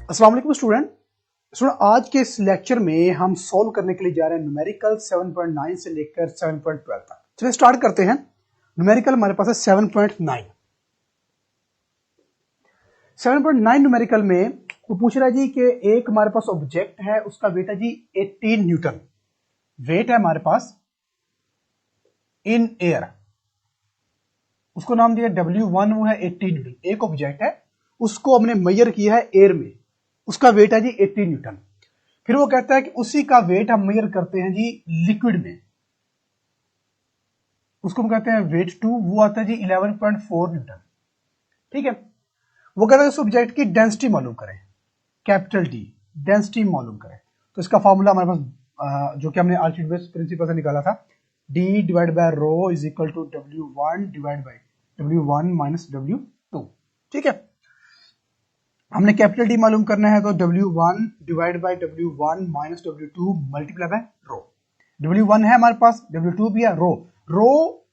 अस्सलाम वालेकुम स्टूडेंट आज के इस लेक्चर में हम सॉल्व करने के लिए जा रहे हैं न्यूमेरिकल 7.9 से लेकर 7.12 तक। चलिए स्टार्ट करते हैं। न्यूमेरिकल हमारे पास है 7.9। 7.9 न्यूमेरिकल में वो पूछ रहा है जी कि एक हमारे पास ऑब्जेक्ट है, उसका वेट है जी 18 न्यूटन। वेट है हमारे पास इन एयर, उसको नाम दिया W1, वो है 18 न्यूटन। एक ऑब्जेक्ट है, उसको हमने मेजर किया है एयर में, उसका वेट है जी 18 न्यूटन। फिर वो कहता है कि उसी का वेट हम मेजर करते हैं जी लिक्विड में, उसको हम कहते हैं वेट 2, वो आता है जी 11.4 न्यूटन। ठीक है। वो कहता है उस ऑब्जेक्ट की डेंसिटी मालूम करें, कैपिटल डी, डेंसिटी मालूम करें। तो इसका फॉर्मूला हमारे पास जो कि हमने आर्किमिडीज प्रिंसिपल से निकाला था, D divide by rho is equal to W1 divide by W1 minus W2। ठीक है। हमने कैपिटल डी मालूम करना है तो W1 divide by W1 minus W2 multiply by rho. W1 है हमारे पास, W2 भी है, रो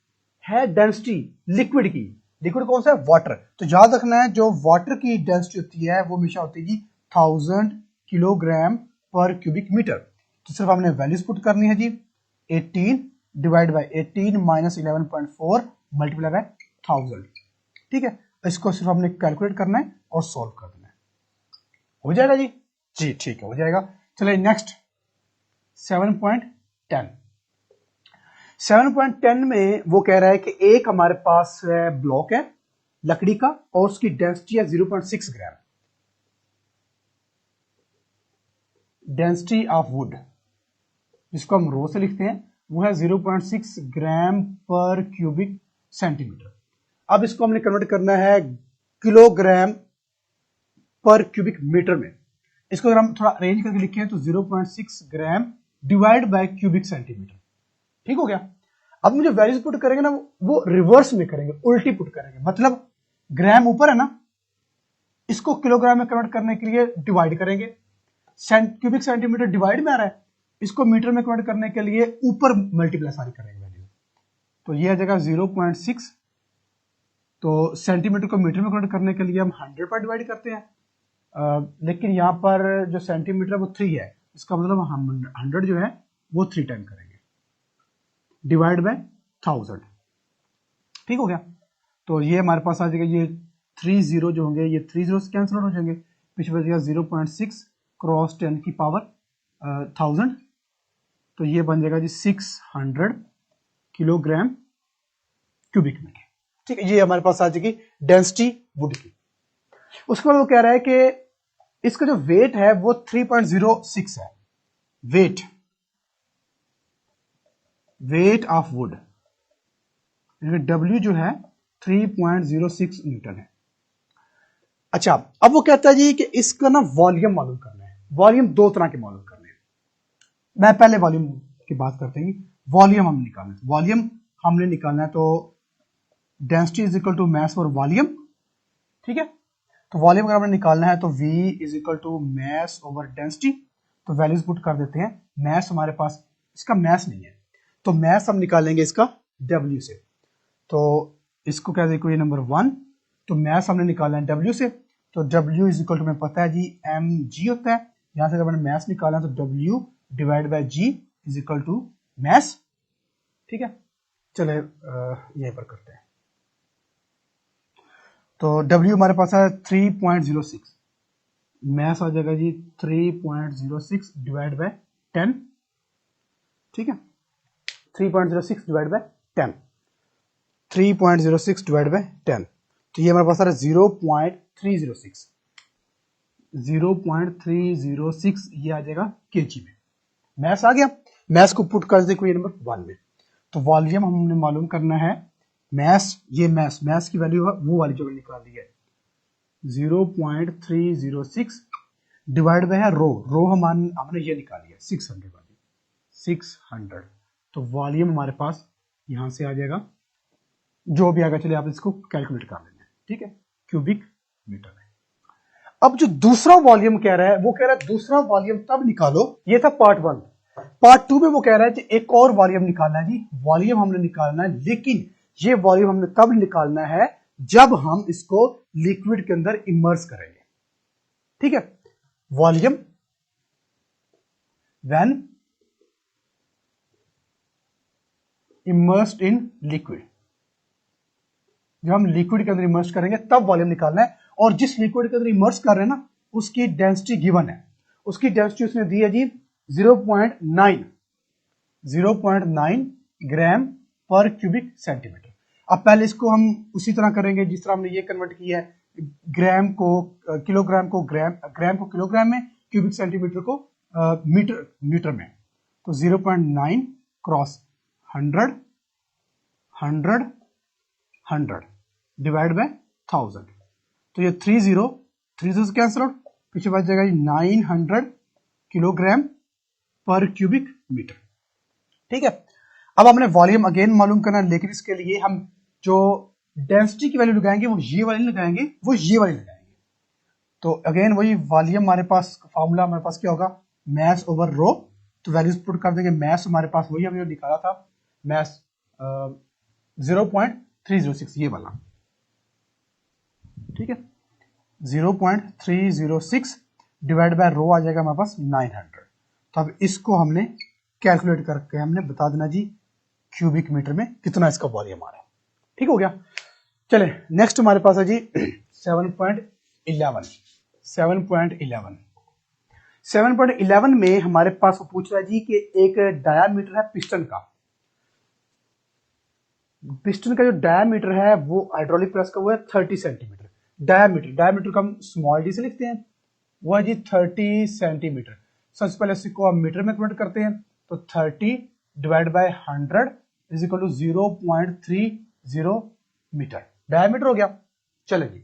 है डेंसिटी लिक्विड की। लिक्विड कौन सा है? वाटर। तो याद रखना है जो वाटर की डेंसिटी होती है वो हमेशा होती है जी 1000 किलोग्राम पर क्यूबिक मीटर। तो सिर्फ हमने वैल्यूज पुट करनी है जी 18 divide by 18 minus 11.4 multiply by 1000। ठीक है। इसको सिर्फ हमने कैलकुलेट करना है और सॉल्व कर देना है। हो जाएगा जी? जी ठीक है, हो जाएगा। चलिए नेक्स्ट 7.10। 7.10 में वो कह रहा है कि एक हमारे पास ब्लॉक है लकड़ी का और उसकी डेंसिटी है 0.6 ग्राम। डेंसिटी ऑफ वुड, जिसको हम रो से लिखते हैं, वो है 0.6 ग्राम पर क्यूबिक सेंटीमीटर। अब इसको हमने कन्वर्ट करना है किलोग्राम पर क्यूबिक मीटर में। इसको अगर हम थोड़ा अरेंज करके लिखें तो 0.6 gram divide by cubic centimetre. ठीक हो गया। अब मुझे वैल्यूज पुट करेंगे ना, वो रिवर्स में करेंगे, उल्टी पुट करेंगे। मतलब ग्राम ऊपर है ना, इसको किलोग्राम में कन्वर्ट करने के लिए डिवाइड करेंगे। क्यूबिक सेंटीमीटर डिवाइड में आ रहा है, इसको मीटर में कन्वर्ट करने के लिए ऊपर मल्टीप्लाई सारी करेंगे वैल्यू। तो ये आ जाएगा 0.6। तो सेंटीमीटर को मीटर में कन्वर्ट करने के लिए हम 100 पर डिवाइड करते हैं। लेकिन यहाँ पर जो सेंटीमीटर है वो 3 है, इसका मतलब हम 100 जो है वो 3 टाइम करेंगे डिवाइड बाय 1000। ठीक हो गया। तो ये हमारे पास आ जाएगा, ये 3 जीरो जो होंगे ये 3 जीरो कैंसिल हो जाएंगे, पीछे बच जाएगा 0.6 क्रॉस 10 की पावर 1000। तो ये बन जाएगा जी 600 किलोग्राम क्यूबिक मीटर। ठीक है, ये हमारे पास आ जाएगी डेंसिटी वुड की। उसके बाद वो कह रहा है कि इसका जो वेट है वो 3.06 है। वेट ऑफ वुड, W जो है 3.06 न्यूटन है। अच्छा, अब वो कहता है जी कि इसका ना वॉल्यूम मालूम करना है। वॉल्यूम दो तरह के मालूम करने हैं। मैं पहले वॉल्यूम की बात करते हैं। वॉल्यूम हम निकालना है, वॉल्यूम हमने निकालना है तो density is equal to mass और वॉल्यूम। ठीक है। तो वॉल्यूम अगर हमने निकालना है तो V is equal to mass over density. तो वैल्यूज पुट कर देते हैं। मास हमारे पास, इसका मास नहीं है तो मास हम निकालेंगे इसका W से। तो इसको क्या देखो, ये नंबर 1। तो मास हमने निकालना है W से, तो W इज इक्वल टू हमें पता है जी mg होता है। यहां से अगर मैंने मास निकालना है तो W divide by G is equal to mass. ठीक है। चले यहीं पर करते हैं। तो W हमारे पास है 3.06, मास आ जाएगा जी 3.06 डिवाइड बाय 10। ठीक है, 3.06 डिवाइड बाय 10, 3.06 डिवाइड बाय 10। तो ये हमारे पास आ रहा है 0.306, 0.306 ये आ जाएगा केजी में। मास आ गया, मास को पुट कर दे कोई नंबर 1 में। तो वॉल्यूम हमने मालूम करना है, मास, ये मास की वैल्यू वो वाली जो निकाल दी है 0.306 डिवाइड बाय है रो हमने ये निकाली है 600 वाली, 600। तो वॉल्यूम हमारे पास यहां से आ जाएगा, जो भी आएगा चलिए आप इसको कैलकुलेट कर लेना है। ठीक है, क्यूबिक मीटर में। अब जो दूसरा वॉल्यूम कह रहा है, वो कह रहा है दूसरा वॉल्यूम तब निकालो, ये था पार्ट 1। पार्ट 2 में वो कह रहा है कि एक और वॉल्यूम निकालना है जी। वॉल्यूम हमने निकालना है, लेकिन ये वॉल्यूम हमने तब निकालना है जब हम इसको लिक्विड के अंदर इमर्स करेंगे। ठीक है। Volume when immersed in liquid, जब हम लिक्विड के अंदर इमर्स करेंगे तब वॉल्यूम निकालना है। और जिस लिक्विड के अंदर इमर्स कर रहे हैं ना, उसकी डेंसिटी गिवन है, उसकी डेंसिटी उसने दी है जी 0.9 ग्राम पर क्यूबिक सेंटीमीटर। अब पहले इसको हम उसी तरह करेंगे जिस तरह हमने ये कन्वर्ट किया है, ग्राम को किलोग्राम को ग्राम को किलोग्राम में, क्यूबिक सेंटीमीटर को मीटर में। तो 0.9 क्रॉस 100 डिवाइड बाय 1000, तो ये 30 से कैंसिल आउट, पीछे बच जाएगा 900 किलोग्राम पर क्यूबिक मीटर। ठीक है, अब हमने वॉल्यूम अगेन मालूम करना है, लेकिन इसके लिए हम जो डेंसिटी की वैल्यू लगाएंगे वो ये वाली लगाएंगे, वो ये वाली लगाएंगे। तो अगेन वही वॉल्यूम हमारे पास फॉर्मूला हमारे पास क्या होगा, मैस ओवर रो। तो वैल्यूज पुट कर देंगे, मैस हमारे पास वही हमने निकाला था, मैस 0.306 ये वाला, ठीक है, 0.306 डिवाइड बाय रो आ जाएगा हमारे पास 900। तो अब इसको हमने कैलकुलेट करके हमने बता देना जी क्यूबिक मीटर में कितना इसका वॉल्यूम आ रहा है। ठीक हो गया। चले नेक्स्ट हमारे पास है जी 7.11 में हमारे पास वो पूछ रहा है जी कि एक डायामीटर है पिस्टन का। पिस्टन का जो डायामीटर है वो हाइड्रोलिक प्रेस का वो है 30 सेंटीमीटर। डायामीटर को हम स्मॉल डी से लिखते हैं, वो है जी 30 सेंटीमीटर। सबसे पहले इसको हम मीटर में कन्वर्ट करते हैं, तो 30 divide by 100 is equal to 0.30 metre diameter हो गया। चले जी,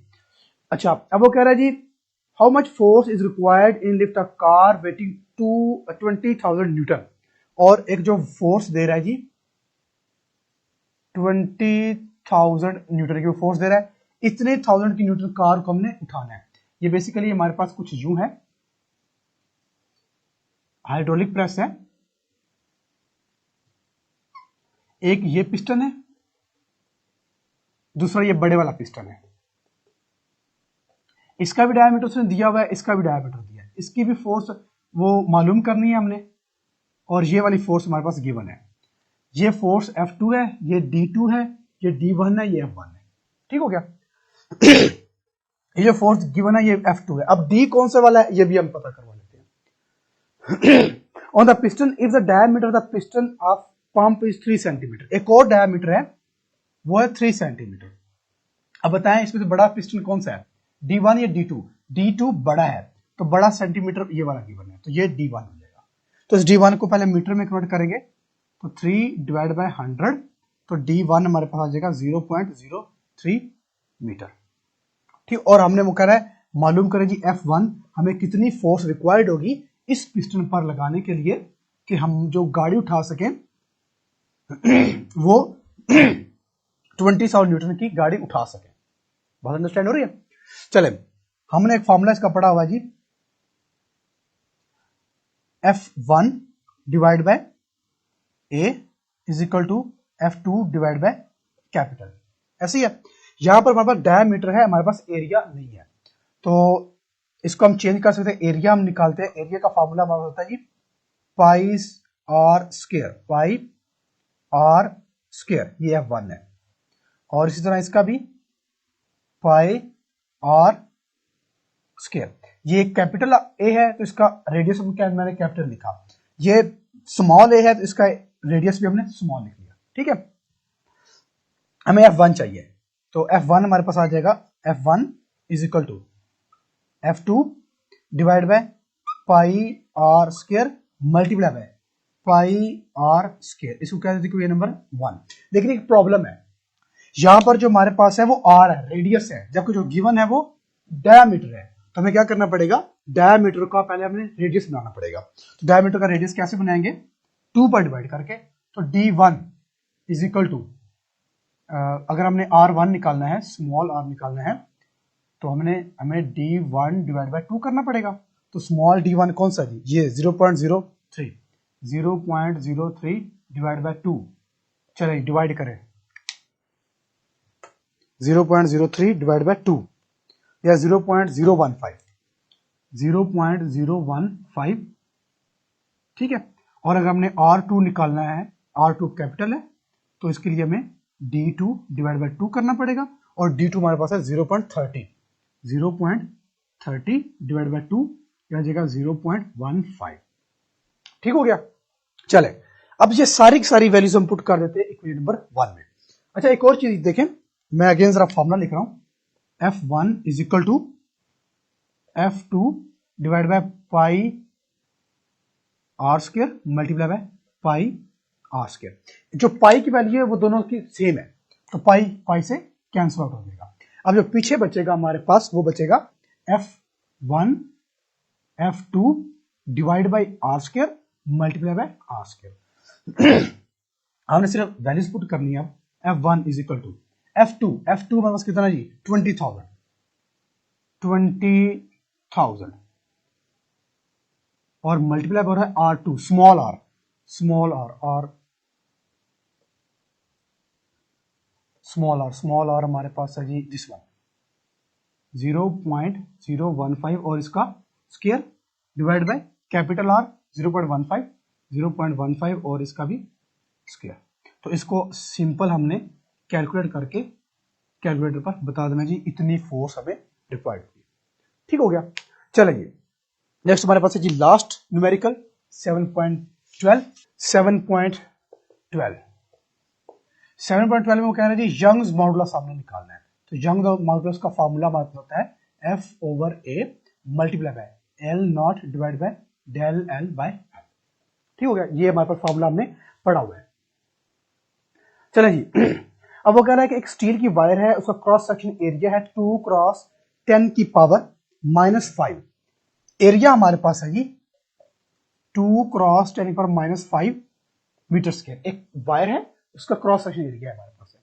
अच्छा अब वो कह रहा है जी how much force is required in lift a car weighting to 20,000 newton, और एक जो फोर्स दे रहा है जी 20,000 न्यूटन की फोर्स दे रहा है, इतने 1000 की न्यूटन कार को हमने उठाना है। ये बेसिकली हमारे पास कुछ यूं है, हाइड्रोलिक प्रेस है, एक ये पिस्टन है, दूसरा ये बड़े वाला पिस्टन है। इसका भी डायमीटर उसने दिया हुआ है, इसका भी डायमीटर दिया है, इसकी भी फोर्स वो मालूम करनी है हमने, और ये वाली फोर्स हमारे पास गिवन है। ये फोर्स F2 है, ये D2 है, ये D1 है, ये F1 है। ठीक हो गया। ये जो फोर्स गिवन है ये F2 है। अब D कौन सा वाला है ये भी हम पता करवा लेते हैं। On the piston if the diameter of the piston of pump is 3 centimetre, एक और डायमीटर है वो है 3 सेंटीमीटर। अब बताएं इसमें से बड़ा पिस्टन कौन सा है, D1 या D2? D2 बड़ा है, तो बड़ा सेंटीमीटर ये वाला गिवन है, तो ये D1 हो जाएगा। तो इस D1 को पहले मीटर में कन्वर्ट करेंगे, तो 3 डिवाइड बाय 100, तो D1 हमारे पास आ जाएगा 0.03 मीटर। ठीक, और हमने वो कह रहा है मालूम करें जी F1 हमें कितनी फोर्स रिक्वायर्ड होगी इस पिस्टन पर लगाने के लिए कि हम जो गाड़ी उठा सकें वो 20,000 न्यूटन की गाड़ी उठा सके। बात अंडरस्टैंड हो रही है? चले, हमने एक फॉर्मूला इसका पढ़ा हुआ जी, F1 divide by A is equal to F2 divide by capital. ऐसे ही है, यहां पर हमारे पास डायमीटर है, हमारे पास एरिया नहीं है, तो इसको हम चेंज कर सकते हैं। एरिया हम निकालते हैं, एरिया का फॉर्मूला हमारा होता है जी pi are square, pi are square, ये F1 है, और इसी तरह इसका भी पाई आर स्क्वायर। ये कैपिटल ए है तो इसका रेडियस क्या मैंने कैपिटल लिखा, ये स्मॉल ए है तो इसका रेडियस भी हमने स्मॉल लिख लिया। ठीक है, हमें F1 चाहिए, तो F1 हमारे पास आ जाएगा F1 is equal to F2 divide by pi are square multiply by pi are square. इसको क्या देते हैं, नंबर 1। लेकिन एक प्रॉब्लम है, यहां पर जो हमारे पास है वो आर है, रेडियस है, जबकि जो गिवन है वो डायमीटर है। तो हमें क्या करना पड़ेगा, डायमीटर का पहले हमें रेडियस बनाना पड़ेगा। तो डायमीटर का रेडियस कैसे बनाएंगे, 2 पर डिवाइड करके, तो D1 इज इक्वल टू, अगर हमने R1 निकालना है, स्मॉल r निकालना है, तो हमें D1 डिवाइड बाय 2 करना पड़ेगा। तो स्मॉल D1 कौन सा जी, ये 0.03 डिवाइड बाय 2, चलिए डिवाइड करें, 0.03 डिवाइड बाय 2 या 0.015, 0.015, ठीक है। और अगर हमने R2 निकालना है, R2 कैपिटल है, तो इसके लिए हमें D2 डिवाइड बाई 2 करना पड़ेगा, और D2 हमारे पास है 0.30 डिवाइड बाई 2 या जगह 0.15, ठीक हो गया। चले, अब ये सारी की सारी वैल्यूज हम पुट कर देते हैं इक्वेशन नंबर 1 में। अच्छा, एक और चीज देखें, मैं अगेन जरा फॉर्मूला लिख रहा हूं, F1 is equal to F2 divide by pi are square multiply by pi are square. जो पाई की वैल्यू है वो दोनों की सेम है, तो पाई पाई से कैंसिल आउट हो जाएगा। अब जो पीछे बचेगा हमारे पास वो बचेगा F1 F2 divide by r square multiply by r square. हमने सिर्फ वैल्यूज पुट करनी है। अब F1 is equal to F2 हमारे पास कितना जी 20,000 और मल्टीप्लाई हो रहा है R2 स्मॉल आर हमारे पास है जी दिस वन 0.015 और इसका square divide by capital R 0.15 और इसका भी स्क्वायर। तो इसको सिंपल हमने कैलकुलेट करके कैलकुलेटर पर बता देना जी इतनी फोर्स हमें रिक्वायर्ड होगी, ठीक हो गया। चलिए नेक्स्ट हमारे पास है जी लास्ट न्यूमेरिकल 7.12 में वो कह रहे हैं जी यंग्स मॉडुलस हमने निकालना है। तो यंग्स मॉडुलस का फॉर्मूला मतलब होता है F/A multiply by L naught divide by del L by L, ठीक हो गया। ये हमारे पास फॉर्मूला हमने पढ़ा हुआ है। चलो जी, अब वो कह रहा है कि एक स्टील की वायर है, उसका क्रॉस सेक्शन एरिया है 2 क्रॉस 10 की पावर -5। एरिया हमारे पास है जी 2 क्रॉस 10 की पावर -5 मीटर स्क्वायर। एक वायर है, उसका क्रॉस सेक्शन एरिया हमारे पास है,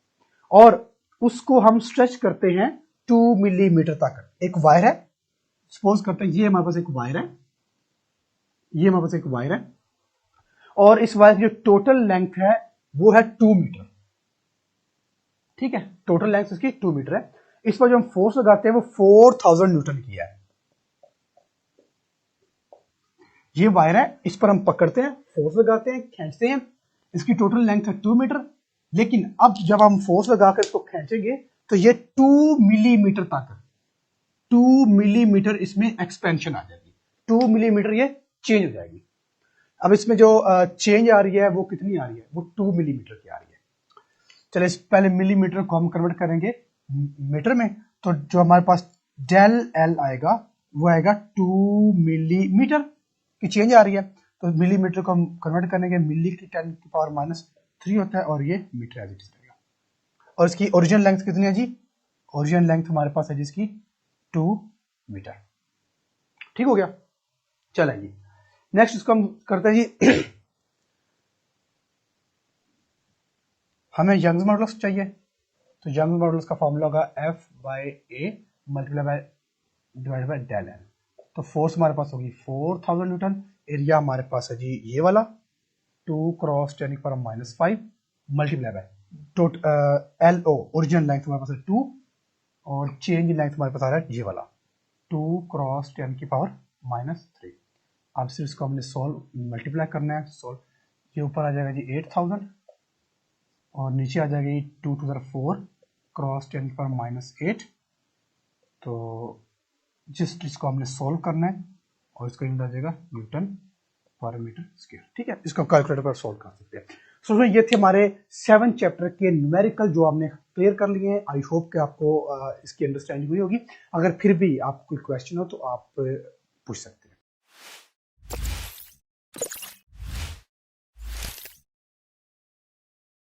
और उसको हम स्ट्रेच करते हैं 2 मिलीमीटर तक। एक वायर है, सपोज करते हैं ये हमारे पास एक वायर है, ये हमारे पास एक वायर है, और इस वायर की जो टोटल लेंथ है वो है 2 मीटर, ठीक है। टोटल लेंथ इसकी 2 मीटर है। इस पर जो हम फोर्स लगाते हैं वो 4000 न्यूटन की है। ये वायर है, इस पर हम पकड़ते हैं, फोर्स लगाते हैं, खींचते हैं, इसकी टोटल लेंथ है 2 मीटर। लेकिन अब जब हम फोर्स लगाकर इसको खींचेंगे तो ये 2 मिलीमीटर तक, 2 मिलीमीटर इसमें एक्सपेंशन आ जाएगी, 2 मिलीमीटर ये चेंज हो जाएगी। अब इसमें जो चेंज आ रही है वो कितनी आ रही है, वो 2 मिलीमीटर की आ रही है। चलिए इस पहले मिलीमीटर को हम कन्वर्ट करेंगे मीटर में, तो जो हमारे पास डेल एल आएगा वो आएगा 2 मिलीमीटर की चेंज आ रही है। तो मिलीमीटर को हम कन्वर्ट करेंगे, मिली की 10 की पावर -3 होता है, और ये मीटर एज इट इज रहेगा। और इसकी ओरिजिनल लेंथ कितनी है जी, ओरिजिनल लेंथ हमारे पास है जिसकी 2 मीटर, ठीक हो गया। चलें जी, नेक्स्ट इसको हम करते हैं जी हमें यंग्स मॉडुलस चाहिए। तो यंग्स मॉडुलस का फॉर्मूला होगा F/A multiply by divide by del L. तो फोर्स हमारे पास होगी 4000 न्यूटन, एरिया हमारे पास है जी ये वाला 2 क्रॉस 10 की power -5 multiply by LO original length हमारे पास है 2, और चेंज लेंथ हमारे पास आ रहा है ये वाला 2 क्रॉस 10 की पावर -3। अब सिर्फ इसको हमने सोल्व मल्टीप्लाई करना है, सोल्व, ये ऊपर आ जाएगा जी 8000 और नीचे आ जाएगी 2 to the 4 क्रॉस 10 की पावर -8। तो जिस इसको हमने सोल्व करना है और इसका यूनिट आ जाएगा न्यूटन पर मीटर स्क्वायर, ठीक है। इसको कैलकुलेटर पर सोल्व कर सकते हैं। सो ये थे हमारे 7 चैप्टर के न्यूमेरिकल जो हमने क्लियर कर लिए हैं। आई होप कि आपको इसकी अंडरस्टैंडिंग हुई होगी। अगर फिर भी आपको कोई क्वेश्चन हो तो आप पूछ सकते हैं।